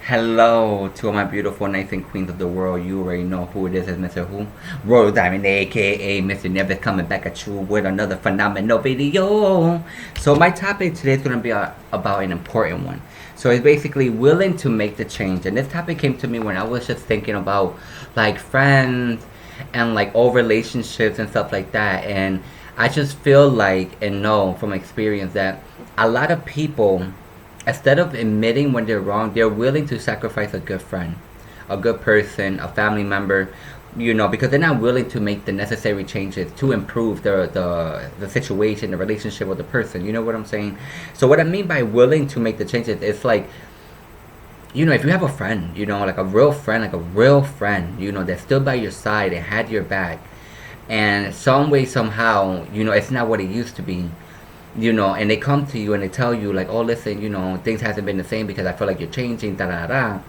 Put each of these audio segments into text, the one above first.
Hello to all my beautiful knights and queens of the world. You already know who it is as Mr. Who? Royal Diamond, aka Mr. coming back at you with another phenomenal video. So my topic today is going to be about an important one. So it's basically willing to make the change. And this topic came to me when I was just thinking about like friends and like old relationships and stuff like that. And I just feel like and know from experience that a lot of people, instead of admitting when they're wrong, they're willing to sacrifice a good friend, a good person, a family member, because they're not willing to make the necessary changes to improve the situation, the relationship with the person. You know what I'm saying? So what I mean by willing to make the changes, it's like, if you have a friend, like a real friend, that stood by your side and had your back, and some way, somehow, it's not what it used to be, and they come to you and they tell you like, oh, listen, things hasn't been the same because I feel like you're changing, da da da.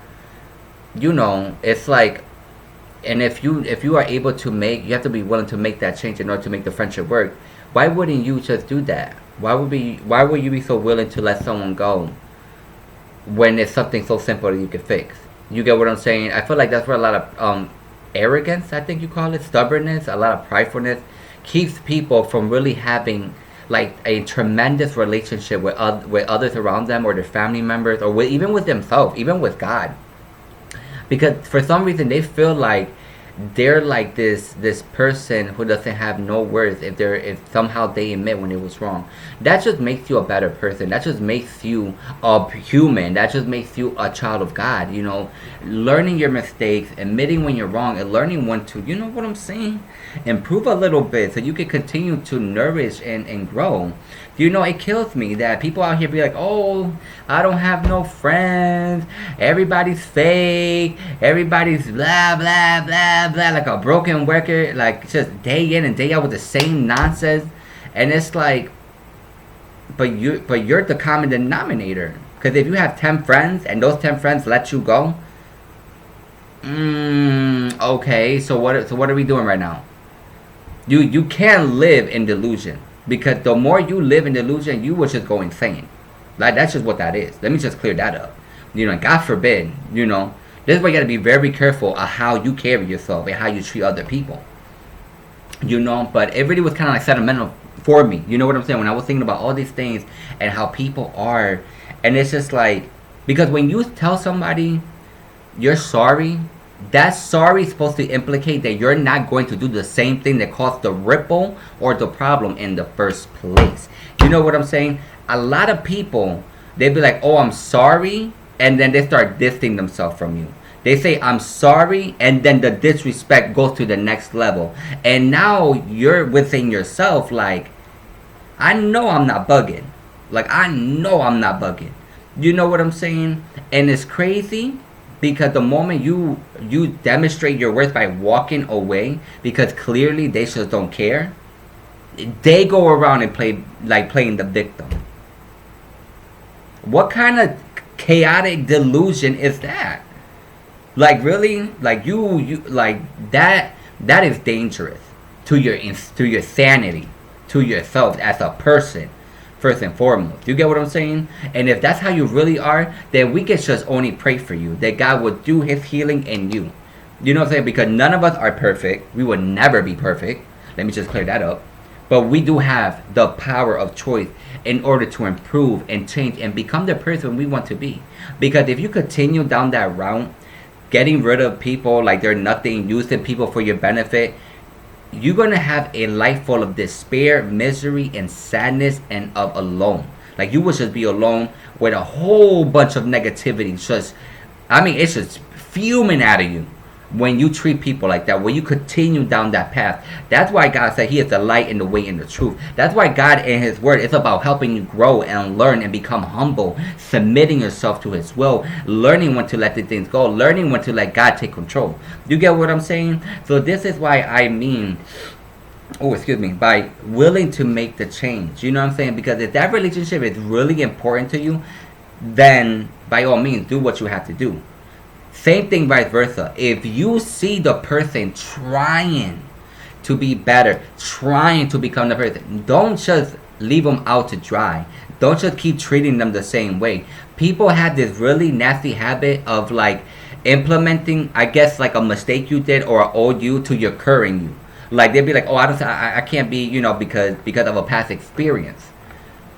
It's like, and if you are able to you have to be willing to make that change in order to make the friendship work. Why wouldn't you just do that? Why would you be so willing to let someone go when it's something so simple that you could fix? You get what I'm saying? I feel like that's where a lot of arrogance, I think you call it, stubbornness, a lot of pridefulness keeps people from really having like a tremendous relationship with others around them, or their family members, or even with themselves, even with God. Because for some reason they feel like they're like this person who doesn't have no worth if somehow they admit when it was wrong. That just makes you a better person. That just makes you a human. That just makes you a child of God. Learning your mistakes, admitting when you're wrong, and learning when to, you know what I'm saying, improve a little bit so you can continue to nourish and grow. It kills me that people out here be like, oh, I don't have no friends, everybody's fake, everybody's blah blah blah blah, like a broken record, like just day in and day out with the same nonsense. And it's like, but you're the common denominator, because if you have 10 friends and those 10 friends let you go, okay, so what are we doing right now? You can't live in delusion, because the more you live in delusion, you will just go insane. Like, that's just what that is. Let me just clear that up. God forbid, this is why you gotta be very careful of how you carry yourself and how you treat other people. But it really was kind of like sentimental for me. You know what I'm saying? When I was thinking about all these things and how people are, and it's just like, because when you tell somebody you're sorry, that sorry is supposed to implicate that you're not going to do the same thing that caused the ripple or the problem in the first place. You know what I'm saying? A lot of people, they be like, oh, I'm sorry, and then they start distancing themselves from you. They say, I'm sorry, and then the disrespect goes to the next level. And now you're within yourself like, I know I'm not bugging. Like, I know I'm not bugging. You know what I'm saying? And it's crazy, because the moment you demonstrate your worth by walking away, because clearly they just don't care, they go around and playing the victim. What kind of chaotic delusion is that? Like, really? Like, you like that is dangerous to your sanity, to yourself as a person, first and foremost. You get what I'm saying? And if that's how you really are, then we can just only pray for you, that God will do his healing in you. You know what I'm saying? Because none of us are perfect. We will never be perfect. Let me just clear that up. But we do have the power of choice in order to improve and change and become the person we want to be. Because if you continue down that route, getting rid of people like they're nothing, using people for your benefit, you're going to have a life full of despair, misery, and sadness, and of alone. Like, you will just be alone with a whole bunch of negativity. It's just fuming out of you when you treat people like that, when you continue down that path. That's why God said he is the light and the way and the truth. That's why God in his word is about helping you grow and learn and become humble, submitting yourself to his will, learning when to let the things go, learning when to let God take control. You get what I'm saying? So this is why by willing to make the change. You know what I'm saying? Because if that relationship is really important to you, then by all means do what you have to do. Same thing vice versa. If you see the person trying to be better, trying to become the person, don't just leave them out to dry. don't just keep treating them the same way. People have this really nasty habit of like implementing, I guess, like a mistake you did or an old you to your current you. Like they'd be like, oh, I can't be, because of a past experience.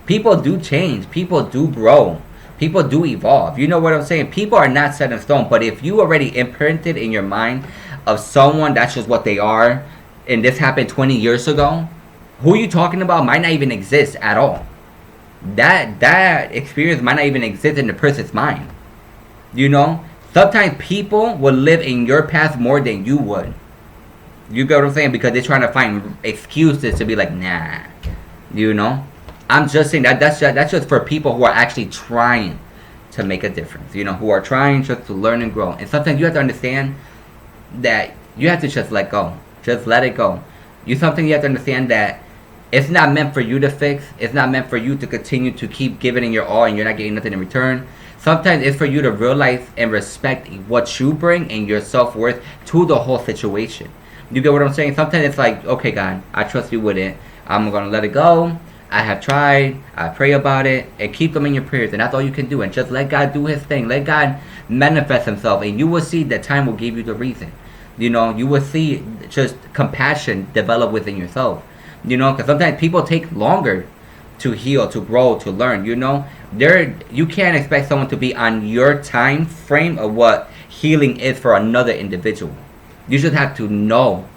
People do change. People do grow. People do evolve. You know what I'm saying? People are not set in stone. But if you already imprinted in your mind of someone, that's just what they are, and this happened 20 years ago, who you talking about might not even exist at all. That experience might not even exist in the person's mind. You know? Sometimes people will live in your past more than you would. You get what I'm saying? Because they're trying to find excuses to be like, nah. You know? I'm just saying that's just for people who are actually trying to make a difference. You know, who are trying just to learn and grow. And sometimes you have to understand that you have to just let go. Just let it go. You have to understand that it's not meant for you to fix. It's not meant for you to continue to keep giving in your all and you're not getting nothing in return. Sometimes it's for you to realize and respect what you bring and your self-worth to the whole situation. You get what I'm saying? Sometimes it's like, okay, God, I trust you with it. I'm going to let it go. I have tried. I pray about it. And keep them in your prayers. And that's all you can do. And just let God do his thing. Let God manifest himself. And you will see that time will give you the reason. You know, you will see just compassion develop within yourself. You know, because sometimes people take longer to heal, to grow, to learn. You know, you can't expect someone to be on your time frame of what healing is for another individual. You just have to know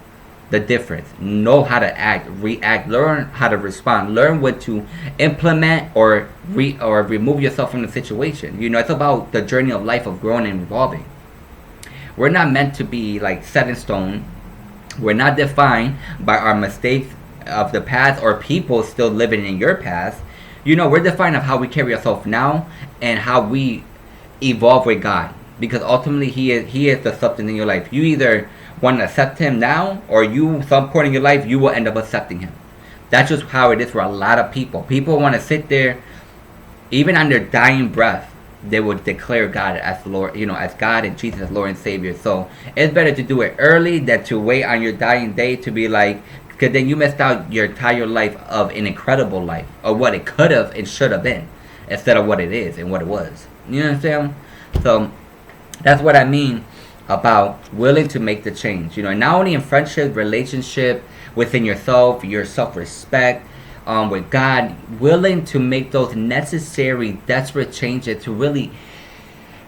the difference, know how to act, react, learn how to respond, learn what to implement or remove yourself from the situation. You know, it's about the journey of life of growing and evolving. We're not meant to be like set in stone. We're not defined by our mistakes of the past or people still living in your past. You know, we're defined of how we carry ourselves now and how we evolve with God. Because ultimately he is the substance in your life. You either want to accept him now, or you, some point in your life, you will end up accepting him. That's just how it is for a lot of people. People want to sit there, even on their dying breath, they will declare God as Lord, as God and Jesus as Lord and Savior. So it's better to do it early than to wait on your dying day to be like, because then you missed out your entire life of an incredible life, or what it could have and should have been, instead of what it is and what it was. You know what I'm saying? So that's what I mean about willing to make the change. And not only in friendship, relationship, within yourself, your self-respect, with God, willing to make those necessary, desperate changes to really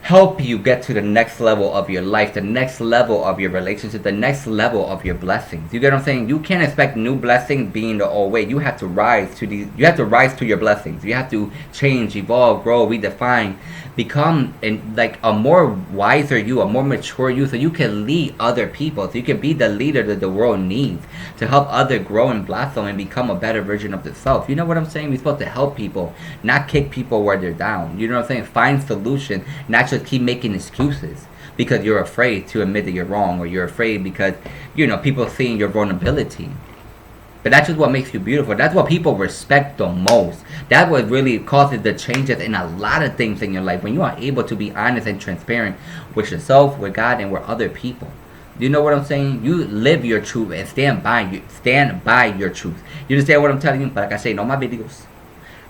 help you get to the next level of your life, the next level of your relationship, the next level of your blessings. You get what I'm saying? You can't expect new blessings being the old way. You have to rise to your blessings. You have to change, evolve, grow, redefine, become like a more wiser you, a more mature you, so you can lead other people, so you can be the leader that the world needs to help others grow and blossom and become a better version of themselves. You know what I'm saying? We're supposed to help people, not kick people where they're down. You know what I'm saying? Find solutions, not just keep making excuses because you're afraid to admit that you're wrong, or you're afraid because people seeing your vulnerability. But that's just what makes you beautiful. That's what people respect the most. That's what really causes the changes in a lot of things in your life, when you are able to be honest and transparent with yourself, with God, and with other people. You know what I'm saying? You live your truth and stand by your truth. You understand what I'm telling you? But like I say in all my videos,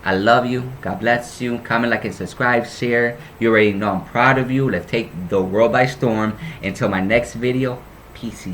I love you. God bless you. Comment, like, and subscribe, share. You already know I'm proud of you. Let's take the world by storm. Until my next video, peace.